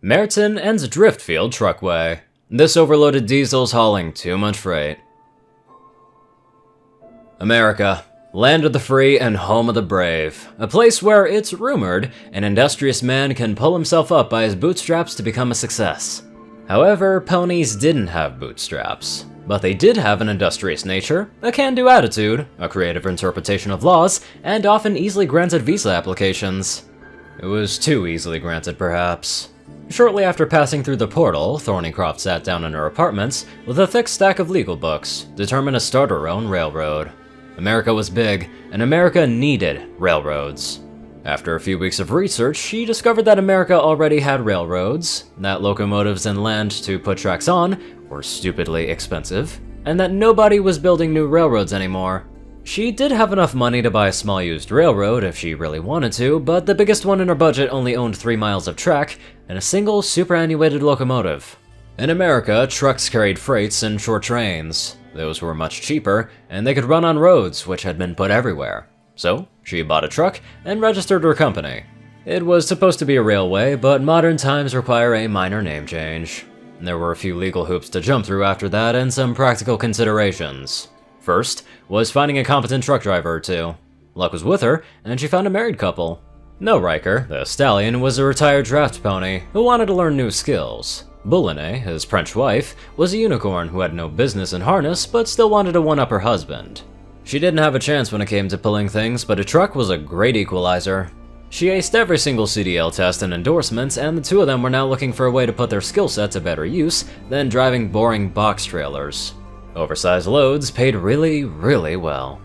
Mareton and Driftfield Truckway. This overloaded diesel's hauling too much freight. America, land of the free and home of the brave. A place where, it's rumored, an industrious man can pull himself up by his bootstraps to become a success. However, ponies didn't have bootstraps. But they did have an industrious nature, a can-do attitude, a creative interpretation of laws, and often easily granted visa applications. It was too easily granted, perhaps. Shortly after passing through the portal, Thornycroft sat down in her apartment with a thick stack of legal books, determined to start her own railroad. America was big, and America needed railroads. After a few weeks of research, she discovered that America already had railroads, that locomotives and land to put tracks on were stupidly expensive, and that nobody was building new railroads anymore. She did have enough money to buy a small used railroad if she really wanted to, but the biggest one in her budget only owned 3 miles of track and a single superannuated locomotive. In America, trucks carried freights in short trains. Those were much cheaper, and they could run on roads which had been put everywhere. So, she bought a truck and registered her company. It was supposed to be a railway, but modern times require a minor name change. There were a few legal hoops to jump through after that and some practical considerations. First was finding a competent truck driver or two. Luck was with her, and she found a married couple. No Riker, the stallion, was a retired draft pony who wanted to learn new skills. Boulinet, his French wife, was a unicorn who had no business in harness but still wanted to one-up her husband. She didn't have a chance when it came to pulling things, but a truck was a great equalizer. She aced every single CDL test and endorsements, and the two of them were now looking for a way to put their skill set to better use than driving boring box trailers. Oversized loads paid really, really well.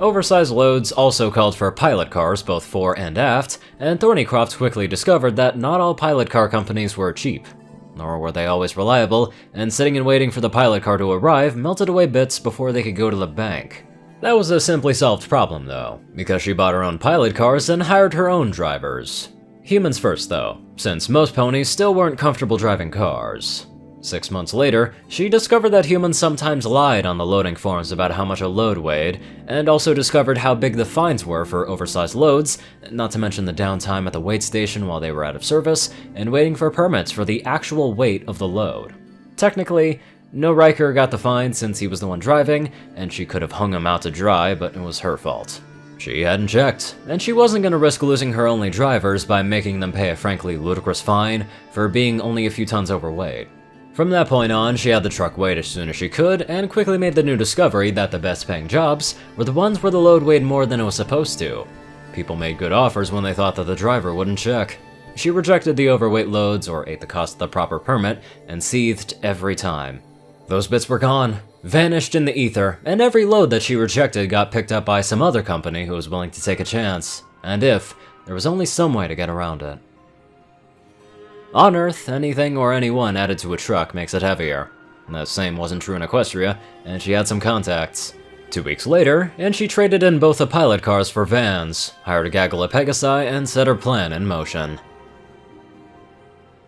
Oversized loads also called for pilot cars both fore and aft, and Thornycroft quickly discovered that not all pilot car companies were cheap. Nor were they always reliable, and sitting and waiting for the pilot car to arrive melted away bits before they could go to the bank. That was a simply solved problem though, because she bought her own pilot cars and hired her own drivers. Humans first though, since most ponies still weren't comfortable driving cars. 6 months later, she discovered that humans sometimes lied on the loading forms about how much a load weighed, and also discovered how big the fines were for oversized loads, not to mention the downtime at the weight station while they were out of service, and waiting for permits for the actual weight of the load. Technically, no Riker got the fine since he was the one driving, and she could have hung him out to dry, but it was her fault. She hadn't checked, and she wasn't going to risk losing her only drivers by making them pay a frankly ludicrous fine for being only a few tons overweight. From that point on, she had the truck weighed as soon as she could, and quickly made the new discovery that the best paying jobs were the ones where the load weighed more than it was supposed to. People made good offers when they thought that the driver wouldn't check. She rejected the overweight loads or ate the cost of the proper permit, and seethed every time. Those bits were gone, vanished in the ether, and every load that she rejected got picked up by some other company who was willing to take a chance, and if, there was only some way to get around it. On Earth, anything or anyone added to a truck makes it heavier. The same wasn't true in Equestria, and she had some contacts. 2 weeks later, and she traded in both the pilot cars for vans, hired a gaggle of Pegasi, and set her plan in motion.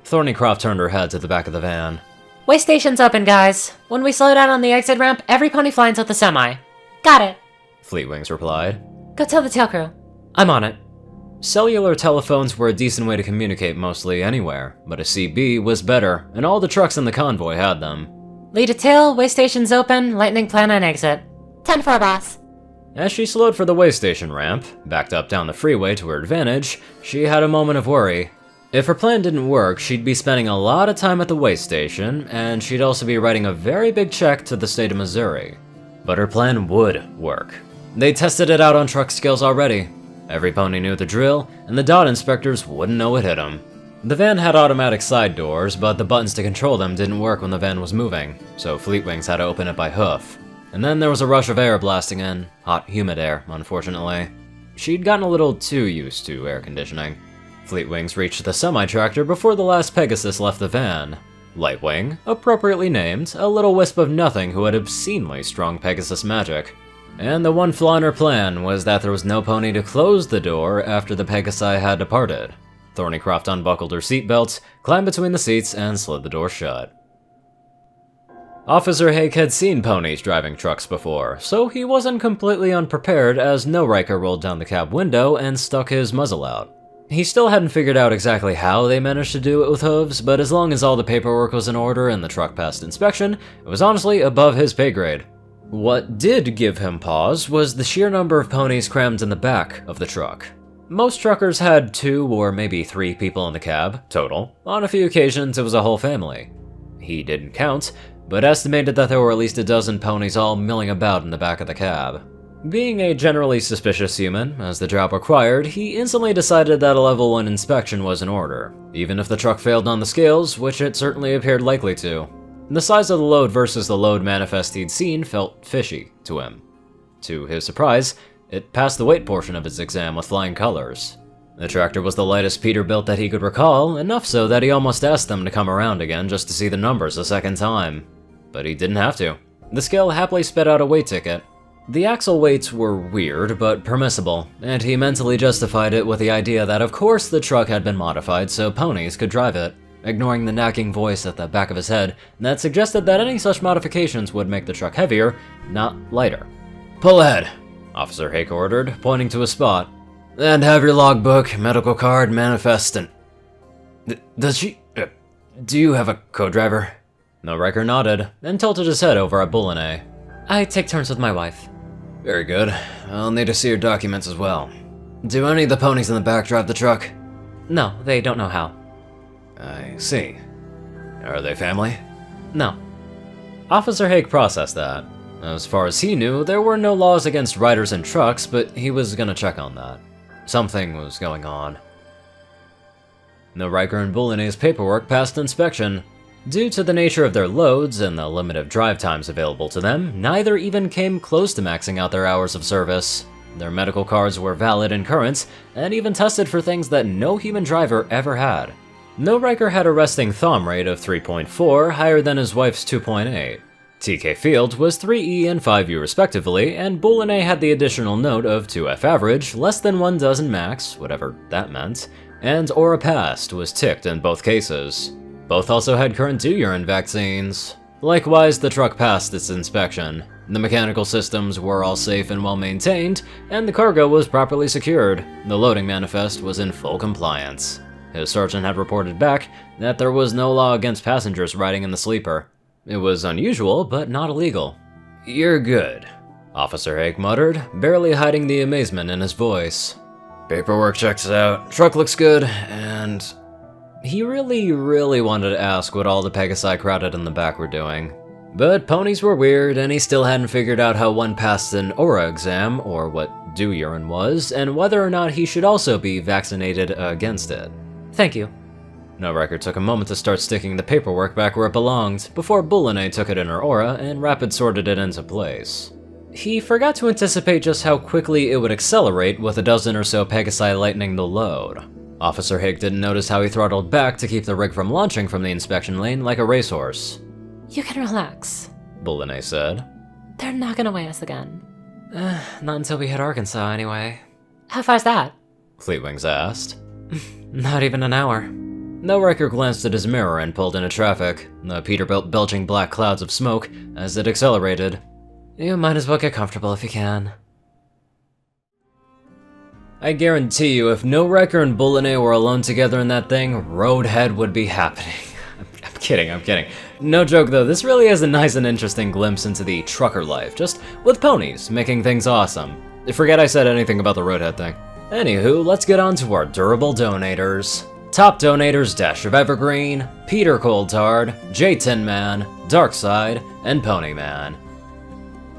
Thornycroft turned her head to the back of the van. Way station's open, guys. When we slow down on the exit ramp, every pony flies out the semi. Got it. Fleetwings replied. Go tell the tail crew. I'm on it. Cellular telephones were a decent way to communicate mostly anywhere, but a CB was better, and all the trucks in the convoy had them. Lead a tail, way station's open, lightning plan on exit. 10-4, boss. As she slowed for the way station ramp, backed up down the freeway to her advantage, she had a moment of worry. If her plan didn't work, she'd be spending a lot of time at the way station, and she'd also be writing a very big check to the state of Missouri. But her plan would work. They tested it out on truck skills already. Every pony knew the drill, and the dot inspectors wouldn't know it hit them. The van had automatic side doors, but the buttons to control them didn't work when the van was moving, so Fleetwings had to open it by hoof. And then there was a rush of air blasting in, hot, humid air, unfortunately. She'd gotten a little too used to air conditioning. Fleetwings reached the semi-tractor before the last Pegasus left the van. Lightwing, appropriately named, a little wisp of nothing who had obscenely strong Pegasus magic. And the one flaw in her plan was that there was no pony to close the door after the Pegasi had departed. Thornycroft unbuckled her seatbelt, climbed between the seats, and slid the door shut. Officer Hake had seen ponies driving trucks before, so he wasn't completely unprepared as no Riker rolled down the cab window and stuck his muzzle out. He still hadn't figured out exactly how they managed to do it with hooves, but as long as all the paperwork was in order and the truck passed inspection, it was honestly above his pay grade. What did give him pause was the sheer number of ponies crammed in the back of the truck. Most truckers had 2 or maybe 3 people in the cab, total. On a few occasions, it was a whole family. He didn't count, but estimated that there were at least a dozen ponies all milling about in the back of the cab. Being a generally suspicious human, as the job required, he instantly decided that a level 1 inspection was in order, even if the truck failed on the scales, which it certainly appeared likely to. The size of the load versus the load manifest he'd seen felt fishy to him. To his surprise, it passed the weight portion of his exam with flying colors. The tractor was the lightest Peterbilt that he could recall, enough so that he almost asked them to come around again just to see the numbers a second time. But he didn't have to. The scale happily spit out a weight ticket. The axle weights were weird, but permissible, and he mentally justified it with the idea that of course the truck had been modified so ponies could drive it, ignoring the nagging voice at the back of his head that suggested that any such modifications would make the truck heavier, not lighter. "Pull ahead," Officer Hake ordered, pointing to a spot. "And have your logbook, medical card, manifest, and... do you have a co-driver?" No Riker nodded, and tilted his head over at Boulinet. I take turns with my wife. "Very good. I'll need to see your documents as well. Do any of the ponies in the back drive the truck?" No, they don't know how. "I see. Are they family?" No. Officer Hake processed that. As far as he knew, there were no laws against riders in trucks, but he was gonna check on that. Something was going on. No Riker and Boulinet's paperwork passed inspection. Due to the nature of their loads and the limited drive times available to them, neither even came close to maxing out their hours of service. Their medical cards were valid and current, and even tested for things that no human driver ever had. No Riker had a resting thumb rate of 3.4, higher than his wife's 2.8. TK Field was 3E and 5U respectively, and Boulinet had the additional note of 2F average, less than 1 dozen max, whatever that meant, and Aura Passed was ticked in both cases. Both also had current urine vaccines. Likewise, the truck passed its inspection. The mechanical systems were all safe and well maintained, and the cargo was properly secured. The loading manifest was in full compliance. His sergeant had reported back that there was no law against passengers riding in the sleeper. It was unusual, but not illegal. "You're good," Officer Hake muttered, barely hiding the amazement in his voice. "Paperwork checks out, truck looks good, and..." He really wanted to ask what all the Pegasi crowded in the back were doing. But ponies were weird, and he still hadn't figured out how one passed an aura exam, or what dew urine was, and whether or not he should also be vaccinated against it. Thank you. No Riker took a moment to start sticking the paperwork back where it belonged, before Boulinet took it in her aura and rapid sorted it into place. He forgot to anticipate just how quickly it would accelerate with a dozen or so Pegasi lightening the load. Officer Hake didn't notice how he throttled back to keep the rig from launching from the inspection lane like a racehorse. You can relax, Boulinet said. They're not gonna weigh us again. Not until we hit Arkansas, anyway. How far's that? Fleetwings asked. Not even an hour. No Riker glanced at his mirror and pulled into traffic, the Peterbilt belching black clouds of smoke as it accelerated. You might as well get comfortable if you can. I guarantee you, if No Riker and Boulinet were alone together in that thing, Roadhead would be happening. I'm kidding. No joke though, this really is a nice and interesting glimpse into the trucker life, just with ponies, making things awesome. Forget I said anything about the Roadhead thing. Anywho, let's get on to our durable donators. Top donators Dash of Evergreen, Peter Coulthard, J Tin Man, Darkside, and Ponyman.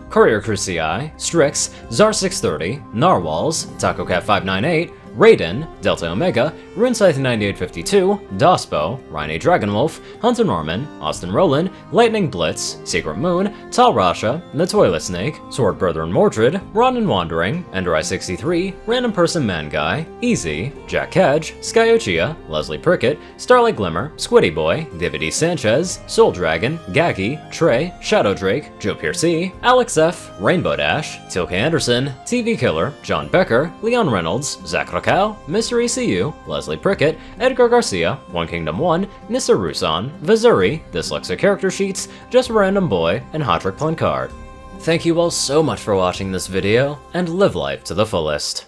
CourierCruz CI, Strix, Zar630, Narwhals, TacoCat598, Rayden, Delta Omega, RuneScythe9852, dospo, Rhine Dragonwolf, Hunter Norman, Austin Roland, Lightning Blitz, Secret Moon, Tal Rasha, The Toilet Snake, Sword Brethren Mordred, Ronin Wandering, Enderai63, Random Person Man Guy, Easy, Jack Kedge, Skyochia, Leslie Prickett, Starlight Glimmer, Squiddy Boy, David E. Sanchez, Soul Dragon, Gaggy, Trey, Shadow Drake, Joe Piercy, Alex F., Rainbow Dash, Tilke Anderson, TV Killer, John Becker, Leon Reynolds, Zach Rakow, Mr. ECU, Leslie Prickett, Edgar Garcia, One Kingdom 1, Nissa Rusan, Vizuri, Dyslexic Character Sheets, Just a Random Boy, and Hotrick Plancard. Thank you all so much for watching this video, and live life to the fullest.